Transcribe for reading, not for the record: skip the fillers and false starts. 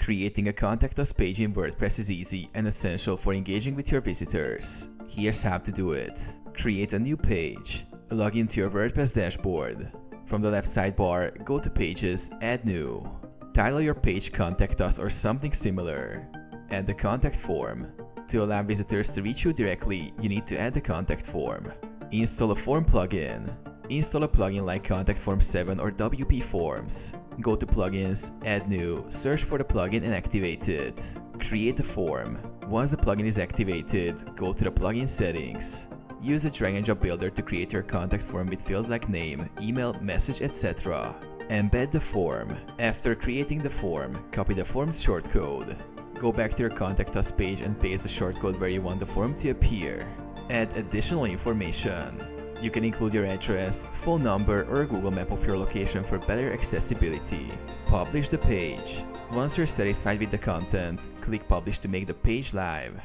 Creating a Contact Us page in WordPress is easy and essential for engaging with your visitors. Here's how to do it. Create a new page. Log into your WordPress dashboard. From the left sidebar, go to Pages, Add New. Title your page Contact Us or something similar. Add the contact form. To allow visitors to reach you directly, you need to add the contact form. Install a form plugin. Install a plugin like Contact Form 7 or WP Forms. Go to Plugins, Add New, search for the plugin and activate it. Create a form. Once the plugin is activated, go to the plugin settings. Use the drag and drop builder to create your contact form with fields like name, email, message, etc. Embed the form. After creating the form, copy the form's shortcode. Go back to your Contact Us page and paste the shortcode where you want the form to appear. Add additional information. You can include your address, phone number, or a Google map of your location for better accessibility. Publish the page. Once you're satisfied with the content, click Publish to make the page live.